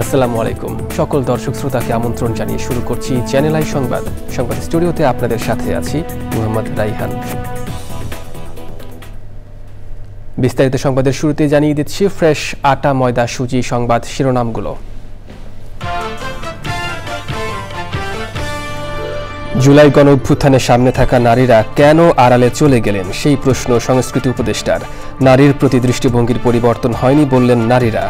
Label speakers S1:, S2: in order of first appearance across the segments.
S1: আসসালামু আলাইকুম সকল দর্শক শ্রোতাকে আমন্ত্রণ জানিয়ে শুরু করছি চ্যানেল আই সংবাদ স্টুডিওতে আপনাদের সাথে আছি মোহাম্মদ রাইহান। বিস্তারিত সংবাদের শুরুতে জানিয়ে দিচ্ছি ফ্রেশ আটা ময়দা সুজি সংবাদ শিরোনামগুলো। জুলাই গণ অভ্যুত্থানের সামনে থাকা নারীরা কেন আড়ালে চলে গেলেন সেই প্রশ্ন সংস্কৃতি উপদেষ্টার। নারীর প্রতি দৃষ্টিভঙ্গির পরিবর্তন হয়নি বললেন নারীরা।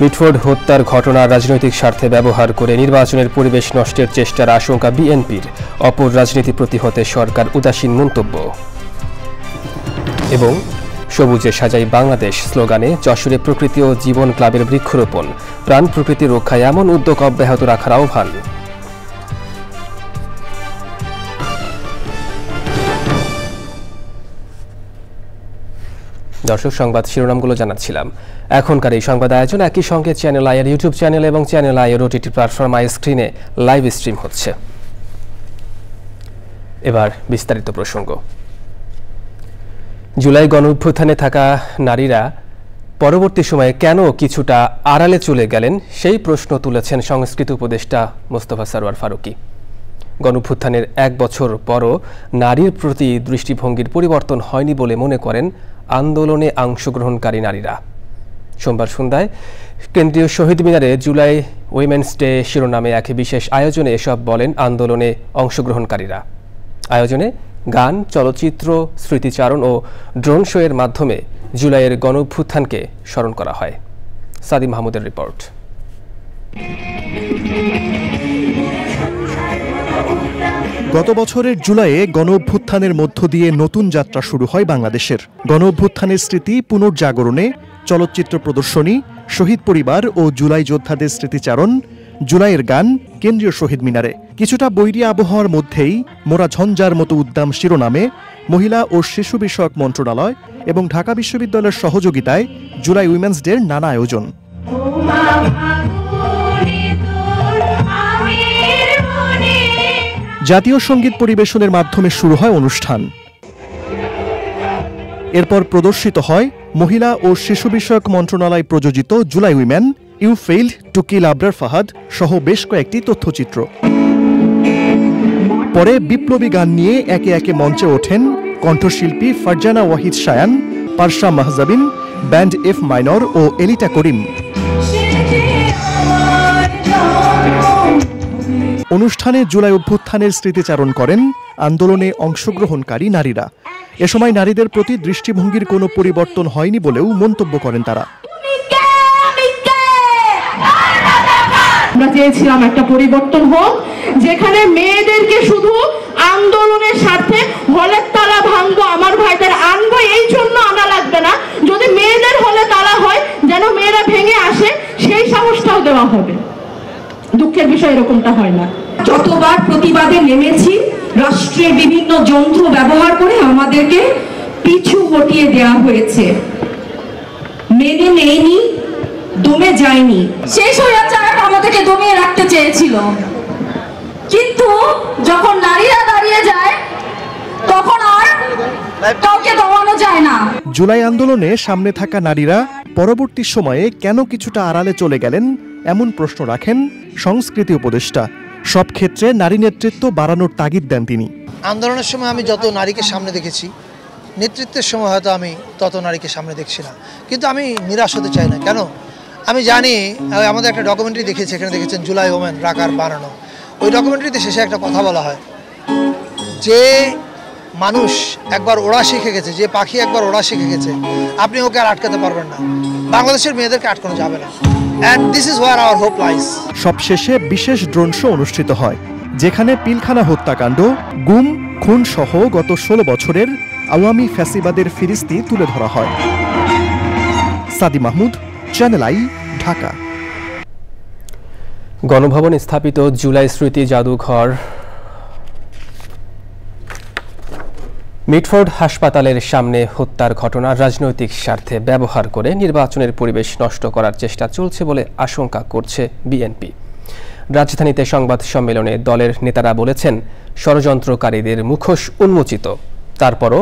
S1: মিটফোর্ড হত্যার ঘটনা রাজনৈতিক স্বার্থে ব্যবহার করে নির্বাচনের পরিবেশ নষ্টের চেষ্টার আশঙ্কা বিএনপির। অপর রাজনীতি প্রতিহতে সরকার উদাসীন মন্তব্য। এবং সবুজে সাজাই বাংলাদেশ স্লোগানে যশোরে প্রকৃতি ও জীবন ক্লাবের বৃক্ষরোপণ। প্রাণ প্রকৃতি রক্ষায় এমন উদ্যোগ অব্যাহত রাখার আহ্বান। দর্শক সংবাদ শিরোনামগুলো জানাচ্ছিলাম। এখনকার এই সংবাদ আয়োজন একই সঙ্গে চ্যানেল আই এর ইউটিউব চ্যানেল এবং চ্যানেল আই এর ওটিটি প্ল্যাটফর্ম আই স্ক্রিনে লাইভ স্ট্রিম হচ্ছে। এবার বিস্তারিত প্রসঙ্গ। জুলাই গণ অভ্যুত্থানে থাকা নারীরা পরবর্তী সময়ে কেন কিছুটা আড়ালে চলে গেলেন সেই প্রশ্ন তুলেছেন সংস্কৃতি উপদেষ্টা মোস্তফা সরওয়ার ফারুকী। গণ অভ্যুত্থানের এক বছর পরও নারীর প্রতি দৃষ্টিভঙ্গির পরিবর্তন হয়নি বলে মনে করেন আন্দোলনে অংশগ্রহণকারী নারীরা। সোমবার সন্ধ্যায় কেন্দ্রীয় শহীদ মিনারে জুলাই উইমেন্স ডে শিরোনামে এক বিশেষ আয়োজনে এসব বলেন আন্দোলনে অংশগ্রহণকারীরা। আয়োজনে গান, চলচ্চিত্র, স্মৃতিচারণ ও ড্রোন শো এর মাধ্যমে জুলাইয়ের গণ অভ্যুত্থানকে স্মরণ করা হয়। সাদি মাহমুদের রিপোর্ট।
S2: গত বছরের জুলাইয়ে গণ অভ্যুত্থানের মধ্য দিয়ে নতুন যাত্রা শুরু হয় বাংলাদেশের। গণ অভ্যুত্থানের স্মৃতি পুনর্জাগরণে চলচ্চিত্র প্রদর্শনী, শহীদ পরিবার ও জুলাই যোদ্ধাদের স্মৃতিচারণ, জুলাইয়ের গান কেন্দ্রীয় শহীদ মিনারে। কিছুটা বৈরী আবহাওয়ার মধ্যেই মোরা ঝঞ্ঝার মতো উদ্দাম শিরোনামে মহিলা ও শিশু বিষয়ক মন্ত্রণালয় এবং ঢাকা বিশ্ববিদ্যালয়ের সহযোগিতায় জুলাই উইমেন্স ডের নানা আয়োজন। জাতীয় সঙ্গীত পরিবেশনের মাধ্যমে শুরু হয় অনুষ্ঠান। এরপর প্রদর্শিত হয় মহিলা ও শিশু বিষয়ক মন্ত্রণালয় প্রযোজিত July women, you failed to kill Abrar Fahad সহ বেশ কয়েকটি তথ্যচিত্র। পরে বিপ্লবী গান নিয়ে একে একে মঞ্চে ওঠেন কণ্ঠশিল্পী Farzana Wahid Shayan, Parsha Mahjabin, band F minor ও এলিটা করিম। অনুষ্ঠানে জুলাই অভ্যুত্থানের স্মৃতিচারণ করেন আন্দোলনে অংশগ্রহণকারী নারীরা। এ সময় নারীদের প্রতি দৃষ্টিভঙ্গির কোনো পরিবর্তন হয়নি বলেও মন্তব্য করেন তারা।
S3: আমরা চেয়েছিলাম একটা পরিবর্তন হোক, যেখানে মেয়েদেরকে শুধু আন্দোলনের স্বার্থে হলের তালা ভাঙবো, আমার ভাইদের আনবো এই জন্য আনা লাগবে না। যদি মেয়েদের হলে তালা হয় যেন মেয়েরা ভেঙে আসে, সেই সাহসটাও দেওয়া হবে। দুঃখের বিষয় এরকমটা হয় না।
S4: যতবার প্রতিবাদে নেমেছি রাষ্ট্রের বিভিন্ন যন্ত্র ব্যবহার করে আমাদেরকে পিছু হটিয়ে দেওয়া হয়েছে। মেনে নেয়নি, দমে যায়নি।
S5: সেই স্বৈরাচার আমাদেরকে দমিয়ে রাখতে চেয়েছিল, কিন্তু যখন নারীরা দাঁড়িয়ে যায় তখন আর কাউকে দমানো যায় না।
S2: জুলাই আন্দোলনে সামনে থাকা নারীরা পরবর্তী সময়ে কেন কিছুটা আড়ালে চলে গেলেন এমন প্রশ্ন রাখেন সংস্কৃতি উপদেষ্টা। সব ক্ষেত্রে নারী নেতৃত্ব বাড়ানোর তাগিদ দেন তিনি।
S6: আন্দোলনের সময় আমি যত নারীকে সামনে দেখেছি, নেতৃত্বের সময় হয়তো আমি তত নারীকে সামনে দেখছি না, কিন্তু আমি নিরাশ হতে চাই না। কেন? আমি জানি, আমাদের একটা ডকুমেন্টারি দেখেছি, এখানে দেখেছেন জুলাই ওমেন রাকার বানানো। ওই ডকুমেন্টারিতে শেষে একটা কথা বলা হয়, যে মানুষ একবার ওড়া শিখে গেছে, যে পাখি একবার ওড়া শিখে গেছে, আপনি ওকে আর আটকাতে পারবেন না। বাংলাদেশের মেয়েদেরকে আটকানো যাবে না। And this is where our hope lies.
S2: সবশেষে বিশেষ ড্রোন শো অনুষ্ঠিত হয়, যেখানে পিলখানা হত্যাকাণ্ড, গুম, খুন সহ গত 16 বছরের আওয়ামী ফ্যাসিবাদের ফিরিস্তি তুলে ধরা হয়। সাদি মাহমুদ, চ্যানেল আই, ঢাকা।
S1: গণভবন স্থাপিত জুলাই স্মৃতি জাদুঘর মিটফোর্ড হাসপাতালের সামনে হত্যার ঘটনা রাজনৈতিক স্বার্থে ব্যবহার করে নির্বাচনের পরিবেশ নষ্ট করার চেষ্টা চলছে বলে আশঙ্কা করছে বিএনপি। রাজধানীতে সংবাদ সম্মেলনে দলের নেতারা বলেছেন, ষড়যন্ত্রকারীদের মুখোশ উন্মোচিত, তারপরও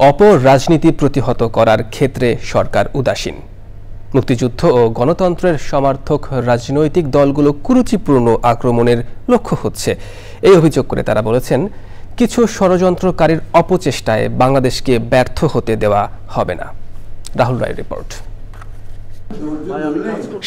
S1: অপরাজনীতি প্রতিহত করার ক্ষেত্রে সরকার উদাসীন। মুক্তিযুদ্ধ ও গণতন্ত্রের সমর্থক রাজনৈতিক দলগুলো কুরুচিপূর্ণ আক্রমণের লক্ষ্য হচ্ছে এই অভিযোগ করে তারা বলেছেন, কিছু ষড়যন্ত্রকারীর অপচেষ্টায় বাংলাদেশকে ব্যর্থ হতে দেওয়া হবে না। রাহুল রায় রিপোর্ট।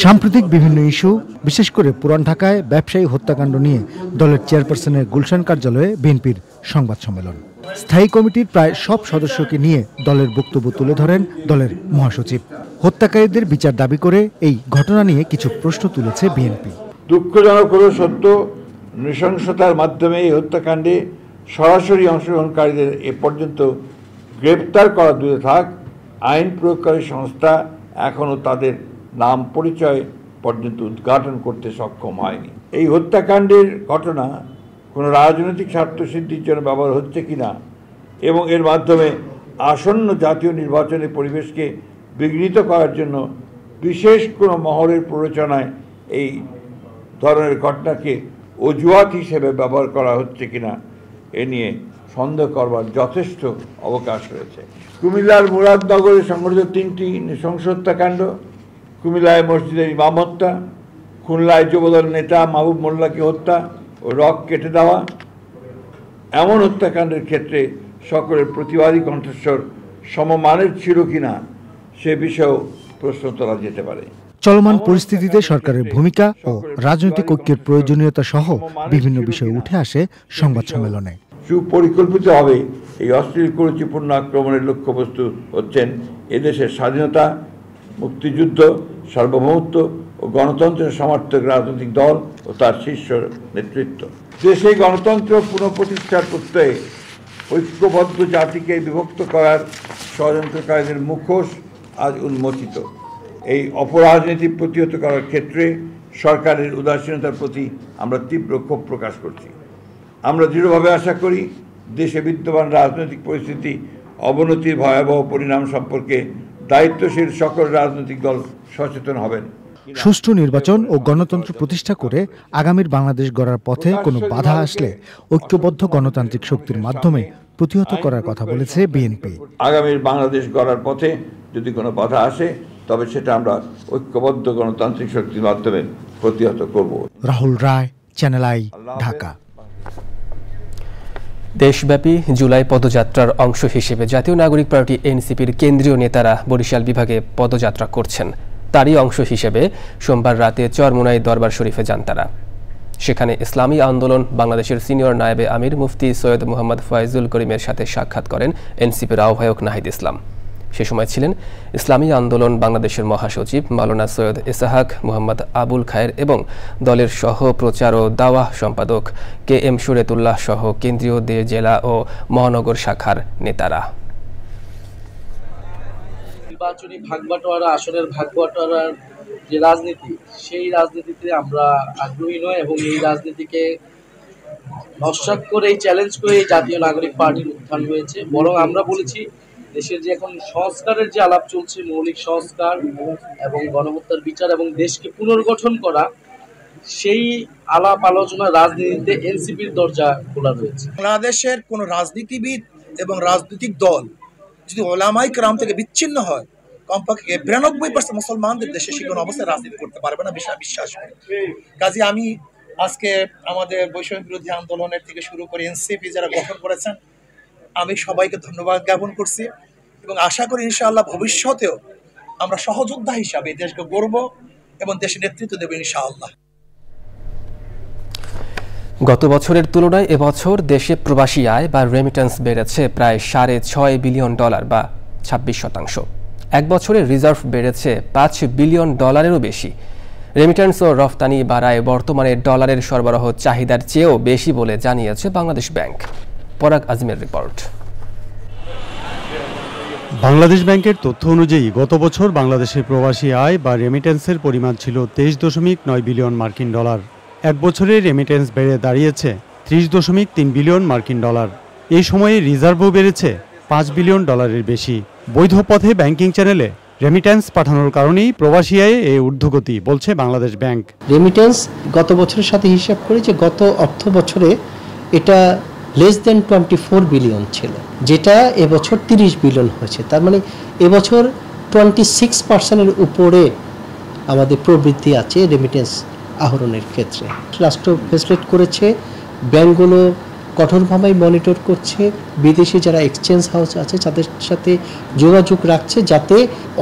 S7: সাম্প্রতিক বিভিন্ন ইস্যু, বিশেষ করে পুরান ঢাকায় ব্যবসায়ী হত্যাকাণ্ড নিয়ে দলের চেয়ারপারসনের গুলশান কার্যালয়ে বিএনপির সংবাদ সম্মেলন। স্থায়ী কমিটির প্রায় সব সদস্যকে নিয়ে দলের বক্তব্য তুলে ধরেন দলের মহাসচিব। হত্যাকারীদের বিচার দাবি করে এই ঘটনা নিয়ে কিছু প্রশ্ন তুলেছে বিএনপি।
S8: দুঃখজনক হলো সত্য, নৃশংসতার মাধ্যমে এই হত্যাকাণ্ডে সরাসরি অংশগ্রহণকারীদের এ পর্যন্ত গ্রেপ্তার করা দূরে থাক, আইন প্রয়োগকারী সংস্থা এখনও তাদের নাম পরিচয় পর্যন্ত উদ্ঘাটন করতে সক্ষম হয়নি। এই হত্যাকাণ্ডের ঘটনা কোনো রাজনৈতিক স্বার্থসিদ্ধির জন্য ব্যবহার হচ্ছে কিনা এবং এর মাধ্যমে আসন্ন জাতীয় নির্বাচনের পরিবেশকে বিঘ্নিত করার জন্য বিশেষ কোনো মহলের প্ররোচনায় এই ধরনের ঘটনাকে অজুহাত হিসেবে ব্যবহার করা হচ্ছে কিনা এ নিয়ে সন্দেহ করবার যথেষ্ট অবকাশ রয়েছে। কুমিল্লার মুরাদনগরে সংঘটিত 3টি নৃশংস হত্যাকাণ্ড, কুমিল্লায় মসজিদের ইমাম হত্যা, খুলনায় যুবদল নেতা মাহবুব মোল্লাকে হত্যা ও রক কেটে দেওয়া, এমন হত্যাকাণ্ডের ক্ষেত্রে সকলের প্রতিবাদী কণ্ঠস্বর সমমানের ছিল কিনা সে বিষয়েও প্রশ্ন তোলা যেতে পারে।
S7: চলমান পরিস্থিতিতে সরকারের ভূমিকা ও রাজনৈতিক ঐক্যের প্রয়োজনীয়তা সহ বিভিন্ন বিষয় উঠে আসে সংবাদ সম্মেলনে।
S8: সুপরিকল্পিতভাবে এই অশ্লীল কুরুচিপূর্ণ আক্রমণের লক্ষ্যবস্তু হচ্ছেন এদেশের স্বাধীনতা, মুক্তিযুদ্ধ, সার্বভৌমত্ব ও গণতন্ত্রের সমর্থক রাজনৈতিক দল ও তার শীর্ষ নেতৃত্ব। দেশে গণতন্ত্র পুনঃপ্রতিষ্ঠার প্রত্যয়ে ঐক্যবদ্ধ জাতিকে বিভক্ত করার ষড়যন্ত্রকারীদের মুখোশ আজ উন্মোচিত। এই অপরাজনীতি প্রতিহত করার ক্ষেত্রে সরকারের উদাসীনতার প্রতি আমরা তীব্র ক্ষোভ প্রকাশ করছি। আমরা দৃঢ়ভাবে আশা করি দেশে বিদ্যমান রাজনৈতিক পরিস্থিতি অবনতির ভয়াবহ পরিণাম সম্পর্কে দায়িত্বশীল সকল রাজনৈতিক দল সচেতন হবেন।
S7: সুষ্ঠু নির্বাচন ও গণতন্ত্র প্রতিষ্ঠা করে আগামীর বাংলাদেশ গড়ার পথে কোনো বাধা আসলে ঐক্যবদ্ধ গণতান্ত্রিক শক্তির মাধ্যমে প্রতিহত করার কথা বলেছে বিএনপি।
S8: আগামীর বাংলাদেশ গড়ার পথে যদি কোনো বাধা আসে তবে সেটা আমরা ঐক্যবদ্ধ গণতান্ত্রিক শক্তির মাধ্যমে প্রতিহত করব।
S7: রাহুল রায়, চ্যানেল আই, ঢাকা।
S1: দেশব্যাপী জুলাই পদযাত্রার অংশ হিসেবে জাতীয় নাগরিক পার্টি এনসিপির কেন্দ্রীয় নেতারা বরিশাল বিভাগে পদযাত্রা করছেন। তারই অংশ হিসেবে সোমবার রাতে চরমোনাই দরবার শরীফে যান তারা। সেখানে ইসলামী আন্দোলন বাংলাদেশের সিনিয়র নায়েবে আমির মুফতি সৈয়দ মোহাম্মদ ফয়জুল করিমের সাথে সাক্ষাৎ করেন এনসিপির আহ্বায়ক নাহিদ ইসলাম। সে সময় ছিলেন ইসলামী আন্দোলন বাংলাদেশের মহাসচিব মাওলানা সৈয়দ ইসহাক মোহাম্মদ আবুল খায়ের এবং দলের সহ প্রচার ও দাওয়া সম্পাদক KM সুরেতুল্লাহ সহ কেন্দ্রীয় জেলা ও মহানগর শাখার নেতারা।
S9: নির্বাচনী ভাগবাটোয়ারা, আসনের ভাগবাটোয়ারার যে রাজনীতি, সেই রাজনীতিতে আমরা আগ্রহী নয় এবং এই রাজনীতিকে নস্যাৎ করে, চ্যালেঞ্জ করে এই জাতীয় নাগরিক পার্টির উত্থান হয়েছে। বরং আমরা বলেছি দেশের যে এখন সংস্কারের যে আলাপ চলছে, মৌলিক সংস্কার এবং গণহত্যার বিচার এবং দেশকে পুনর্গঠন করা, সেই আলাপ আলোচনা রাজনীতিতে এনসিপির দরজা খোলা রয়েছে।
S10: বাংলাদেশের কোন রাজনীতিবিদ এবং রাজনৈতিক দল যদি ওলামায়ে কেরাম থেকে বিচ্ছিন্ন হয়, কমপক্ষে 92% মুসলমানদের দেশে সে কোনো অবস্থায় রাজনীতি করতে পারবে না, বিশ্বাস করি। কাজে আমি আজকে আমাদের বৈষম্য বিরোধী আন্দোলনের থেকে শুরু করে এনসিপি যারা গঠন করেছেন, আমি সবাইকে ধন্যবাদ জ্ঞাপন করছি এবং আশা করি ইনশাআল্লাহ ভবিষ্যতেও আমরা সহযোদ্ধা হিসাবে দেশকে গড়ব এবং দেশের নেতৃত্ব দেব ইনশাআল্লাহ।
S1: গত বছরের তুলনায় এবছর দেশে প্রবাসী আয় বা রেমিটেন্স বেড়েছে প্রায় $6.5 বিলিয়ন বা 26%। এক বছরে রিজার্ভ বেড়েছে $5 বিলিয়নেরও বেশি। রেমিটেন্স ও রফতানি বাড়ায় বর্তমানে ডলারের সরবরাহ চাহিদার চেয়েও বেশি বলে জানিয়েছে বাংলাদেশ ব্যাংক। পরাগ আজমের রিপোর্ট।
S11: বাংলাদেশ ব্যাংকের তথ্য অনুযায়ী গত বছর বাংলাদেশের প্রবাসী আয় বা রেমিটেন্সের পরিমাণ ছিল $23.9 বিলিয়ন। এক বছরে রেমিটেন্স বেড়ে দাঁড়িয়েছে 30.3 বিলিয়ন মার্কিন ডলার। এই সময়ে রিজার্ভও বেড়েছে 5 বিলিয়ন ডলারের বেশি। বৈধ পথে ব্যাংকিং চ্যানেলে রেমিটেন্স পাঠানোর কারণেই প্রবাসী আয়ে এই ঊর্ধ্বগতি বলছে বাংলাদেশ ব্যাংক।
S12: রেমিটেন্স গত বছরের সাথে হিসাব করে যে গত অর্থ বছরে এটা লেস দেন 24 বিলিয়ন ছিল, যেটা এবছর 30 বিলিয়ন হয়েছে। তার মানে এবছর 26% উপরে আমাদের প্রবৃদ্ধি আছে রেমিটেন্স আহরণের ক্ষেত্রে। রাষ্ট্র ফেসিলিটেট করেছে, ব্যাংকগুলো কঠোরভাবে মনিটর করছে, বিদেশি যারা এক্সচেঞ্জ হাউস আছে তাদের সাথে যোগাযোগ রাখছে যাতে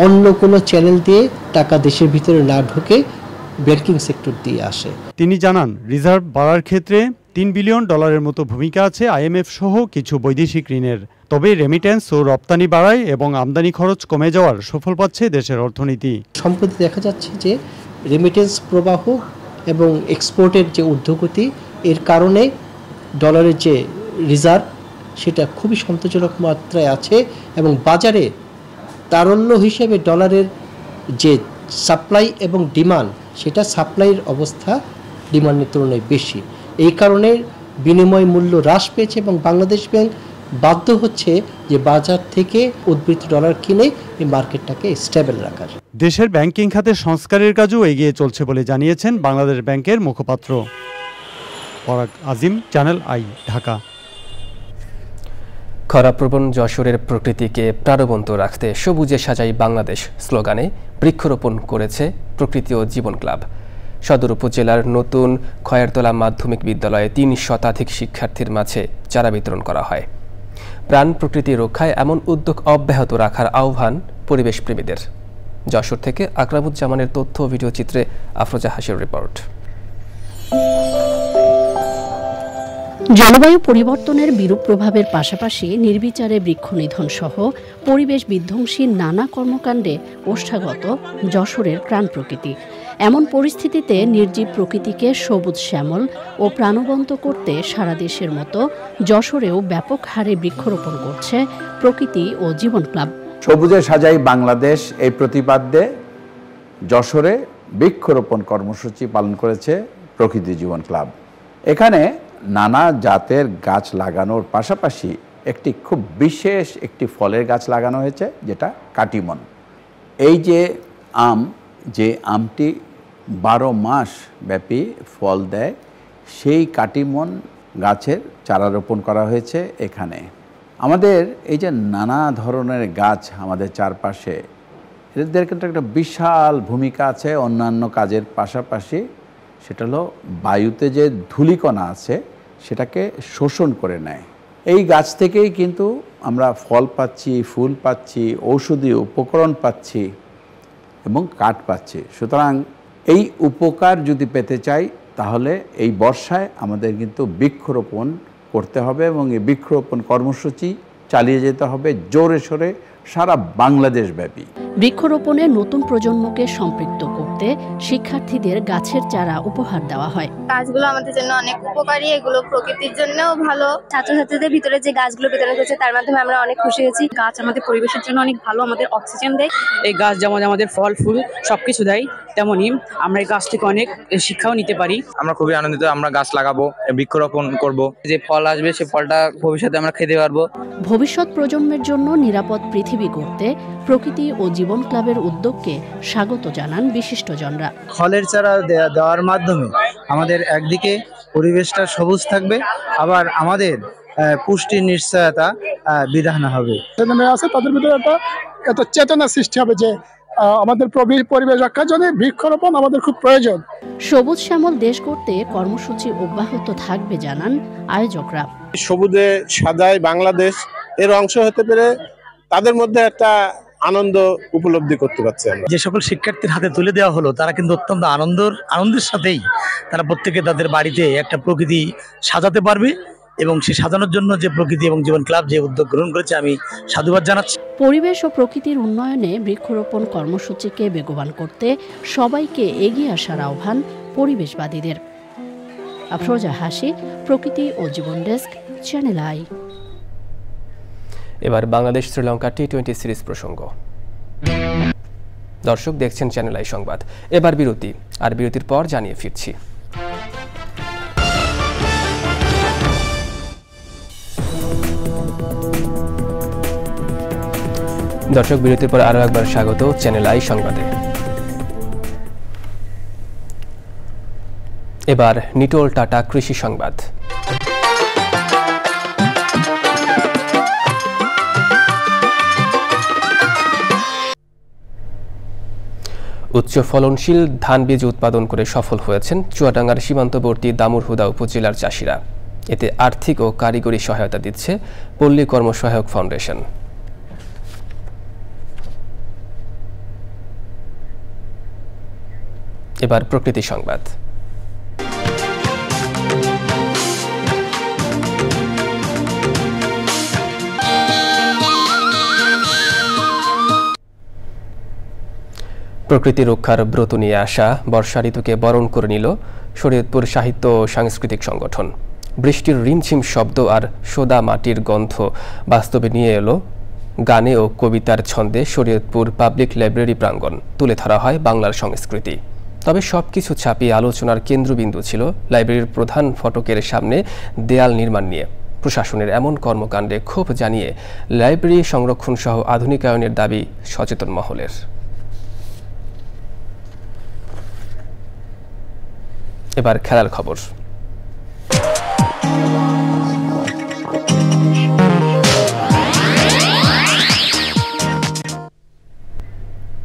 S12: অন্য কোনো চ্যানেল দিয়ে টাকা দেশের ভিতরে না ঢুকে ব্যাংকিং সেক্টর দিয়ে আসে।
S11: তিনি জানান, রিজার্ভ বাড়ার ক্ষেত্রে 3 বিলিয়ন ডলারের মতো ভূমিকা আছে IMF সহ কিছু বৈদেশিক ঋণের। তবে রেমিটেন্স ও রপ্তানি বাড়ায় এবং আমদানি খরচ কমে যাওয়ার সুফল পাচ্ছে দেশের অর্থনীতি।
S12: সম্প্রতি দেখা যাচ্ছে যে রেমিটেন্স প্রবাহ এবং এক্সপোর্টের যে ঊর্ধ্বগতি, এর কারণে ডলারের যে রিজার্ভ সেটা খুবই সন্তোষজনক মাত্রায় আছে এবং বাজারে তারল্য হিসেবে ডলারের যে সাপ্লাই এবং ডিমান্ড, সেটা সাপ্লাইয়ের অবস্থা ডিমান্ডের তুলনায় বেশি। এই কারণে বিনিময় মূল্য হ্রাস পেয়েছে এবং বাংলাদেশ ব্যাংক বাধ্য হচ্ছে যে বাজার থেকে উদ্ধৃত ডলার কিনে এই মার্কেটটাকে স্টেবল রাখার।
S11: দেশের ব্যাংকিং খাতের সংস্কারের কাজও এগিয়ে চলছে বলে জানিয়েছেন বাংলাদেশ ব্যাংকের মুখপাত্র। পরাগ আজিম, চ্যানেল আই, ঢাকা।
S1: খরাপ্রবণ যশোরের প্রকৃতিকে প্রাণবন্ত রাখতে সবুজে সাজাই বাংলাদেশ স্লোগানে বৃক্ষরোপণ করেছে প্রকৃতি ও জীবন ক্লাব। সদর উপজেলার নতুন খয়েরতলা মাধ্যমিক বিদ্যালয়ে 3 শতাধিক শিক্ষার্থীর মাঝে চারা বিতরণ করা হয়। প্রাণ প্রকৃতি রক্ষায় এমন উদ্যোগ অব্যাহত রাখার আহ্বান পরিবেশ প্রেমীদের। যশোর থেকে আকরামুজ্জামানের তথ্য ও ভিডিও চিত্রে আফরোজা হাসির রিপোর্ট।
S13: জলবায়ু পরিবর্তনের বিরূপ প্রভাবের পাশাপাশি নির্বিচারে বৃক্ষনিধন সহ পরিবেশ বিধ্বংসী নানা কর্মকাণ্ডে ওষ্ঠাগত যশোরের প্রাণ প্রকৃতি। এমন পরিস্থিতিতে নির্জীব প্রকৃতিকে সবুজ শ্যামল ও প্রাণবন্ত করতে সারা দেশের মতো যশোরেও ব্যাপক হারে বৃক্ষরোপণ করছে প্রকৃতি ও জীবন ক্লাব।
S14: সবুজে সাজাই বাংলাদেশ এই প্রতিপাদ্যে যশোরে বৃক্ষরোপণ কর্মসূচি পালন করেছে প্রকৃতি জীবন ক্লাব। এখানে নানা জাতের গাছ লাগানোর পাশাপাশি একটি খুব বিশেষ একটি ফলের গাছ লাগানো হয়েছে, যেটা কাটিমন। এই যে আমটি 12 মাস ব্যাপী ফল দেয়, সেই কাটিমন গাছের চারা রোপণ করা হয়েছে এখানে। আমাদের এই যে নানা ধরনের গাছ আমাদের চারপাশে, এদের কিন্তু একটা বিশাল ভূমিকা আছে অন্যান্য কাজের পাশাপাশি। সেটা হলো বায়ুতে যে ধূলিকণা আছে সেটাকে শোষণ করে নেয়। এই গাছ থেকেই কিন্তু আমরা ফল পাচ্ছি, ফুল পাচ্ছি, ঔষধি উপকরণ পাচ্ছি এবং কাঠ পাচ্ছি। সুতরাং এই উপকার যদি পেতে চাই তাহলে এই বর্ষায় আমাদের কিন্তু বৃক্ষরোপণ করতে হবে এবং এই বৃক্ষরোপণ কর্মসূচি চালিয়ে যেতে হবে জোরে সোরে সারা বাংলাদেশ ব্যাপী।
S13: বৃক্ষরোপণে নতুন প্রজন্মকে সম্পৃক্ত করতে শিক্ষার্থীদের গাছের চারা উপহার দেওয়া হয়।
S15: গাছগুলো আমাদের জন্য অনেক উপকারী, এগুলো প্রকৃতির জন্যও ভালো। ছাত্রছাত্রীদের ভিতরে যে গাছগুলো বিতরণ করছে তার মাধ্যমে আমরা অনেক খুশি হয়েছি।
S16: গাছ আমাদের পরিবেশের জন্য অনেক ভালো, আমাদের অক্সিজেন দেয়। এই গাছ যেমন আমাদের ফল ফুল সবকিছু দেয়, তেমনি আমরা এই গাছ থেকে অনেক শিক্ষাও নিতে পারি।
S17: আমরা খুবই আনন্দিত, আমরা গাছ লাগাবো, বৃক্ষরোপণ করব, যে ফল আসবে সে ফলটা ভবিষ্যতে আমরা খেতে পারবো।
S13: ভবিষ্যৎ প্রজন্মের জন্য নিরাপদ পৃথিবী গড়তে প্রকৃতি ও জীবন ক্লাবের উদ্যোগকে স্বাগত জানান বিশিষ্টজনরা।
S18: ফলের চারা দেওয়ার মাধ্যমে আমাদের একদিকে পরিবেশটা সবুজ থাকবে, আবার আমাদের পুষ্টির নিশ্চয়তা বিধান হবে।
S19: আছে তাদের ভিতরে একটা চেতনা সৃষ্টি হবে যে আমাদের পরিবেশ রক্ষার জন্য বৃক্ষরোপণ আমাদের খুব প্রয়োজন।
S13: সবুজ শ্যামল দেশ গড়তে কর্মসূচি অব্যাহত থাকবে জানান আয়োজকরা।
S20: সবুজে সাজায় বাংলাদেশ এর অংশ হতে পেরে তাদের মধ্যে একটা আনন্দ উপলব্ধি করতে পারছে।
S21: যে সকল শিক্ষার্থীর হাতে তুলে দেওয়া হলো তারা কিন্তু অত্যন্ত আনন্দের সাথেই তারা প্রত্যেকে তাদের বাড়িতে একটা প্রকৃতি সাজাতে পারবে এবং সে সাজানোর জন্য যে প্রকৃতি এবং জীবন ক্লাব যে উদ্যোগ গ্রহণ করেছে আমি সাধুবাদ জানাচ্ছি।
S13: পরিবেশ ও প্রকৃতির উন্নয়নে বৃক্ষরোপণ কর্মসূচিকে বেগবান করতে সবাইকে এগিয়ে আসার আহ্বান পরিবেশবাদীদের। আফরোজা হাসি, প্রকৃতি ও জীবন ডেস্ক, চ্যানেল আই।
S1: এবার বাংলাদেশ শ্রীলঙ্কা টি20 সিরিজ প্রসঙ্গ। দর্শক দেখছেন চ্যানেল আই সংবাদ। এবার বিরতি, আর বিরতির পর জানিয়ে ফিরছি। দর্শক, বিরতির পর আরও একবার স্বাগত চ্যানেল আই সংবাদে। এবার নিটোল টাটা কৃষি সংবাদ। উচ্চ ফলনশীল ধান বীজ উৎপাদন করে সফল হয়েছেন চুয়াডাঙ্গার সীমান্তবর্তী দামুড়হুদা উপজেলার চাষিরা। এতে আর্থিক ও কারিগরি সহায়তা দিচ্ছে পল্লী কর্মসহায়ক ফাউন্ডেশন। এবার প্রকৃতি সংবাদ। প্রকৃতি রক্ষার ব্রত নিয়ে আসা বর্ষা ঋতুকে বরণ করে নিল শরীয়তপুর সাহিত্য ও সাংস্কৃতিক সংগঠন। বৃষ্টির রিমঝিম শব্দ আর সোদা মাটির গন্ধ বাস্তবে নিয়ে এলো গানে ও কবিতার ছন্দে শরীয়তপুর পাবলিক লাইব্রেরি প্রাঙ্গণ। তুলে ধরা হয় বাংলার সংস্কৃতি। তবে সবকিছু ছাপিয়ে আলোচনার কেন্দ্রবিন্দু ছিল লাইব্রেরির প্রধান ফটকের সামনে দেয়াল নির্মাণ নিয়ে। প্রশাসনের এমন কর্মকাণ্ডে ক্ষোভ জানিয়ে লাইব্রেরি সংরক্ষণ সহ আধুনিকায়নের দাবি সচেতন মহলের। এবার খেলার খবর।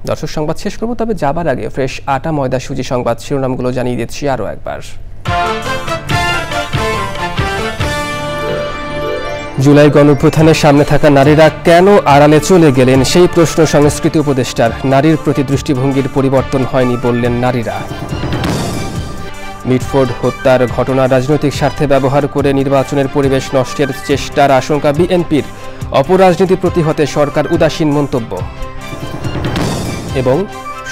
S1: দর্শক, সংবাদ শেষ করব, তবে যাবার আগে ফ্রেশ আটা ময়দা সুজি সংবাদ শিরোনামগুলো জানিয়ে দিচ্ছি আরও একবার। জুলাই গণঅভ্যুত্থানের সামনে থাকা নারীরা কেন আড়ালে চলে গেলেন, সেই প্রশ্ন সংস্কৃতি উপদেষ্টার। নারীর প্রতি দৃষ্টিভঙ্গির পরিবর্তন হয়নি বললেন নারীরা। মিটফোর্ড হত্যার ঘটনা রাজনৈতিক স্বার্থে ব্যবহার করে নির্বাচনের পরিবেশ নষ্টের চেষ্টার আশঙ্কা বিএনপির। অপরাজনীতি প্রতিহতে সরকার উদাসীন মন্তব্য। এবং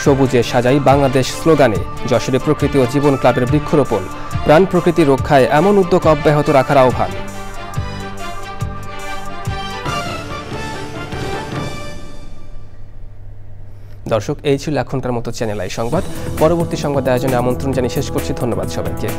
S1: সবুজে সাজাই বাংলাদেশ স্লোগানে যশোরে প্রকৃতি ও জীবন ক্লাবের বৃক্ষরোপণ। প্রাণ প্রকৃতি রক্ষায় এমন উদ্যোগ অব্যাহত রাখার আহ্বান। দর্শক, এই ছিল এখনকার মতো চ্যানেল আই সংবাদ। পরবর্তী সংবাদ আয়োজনে আমন্ত্রণ জানিয়ে শেষ করছি। ধন্যবাদ সবাইকে।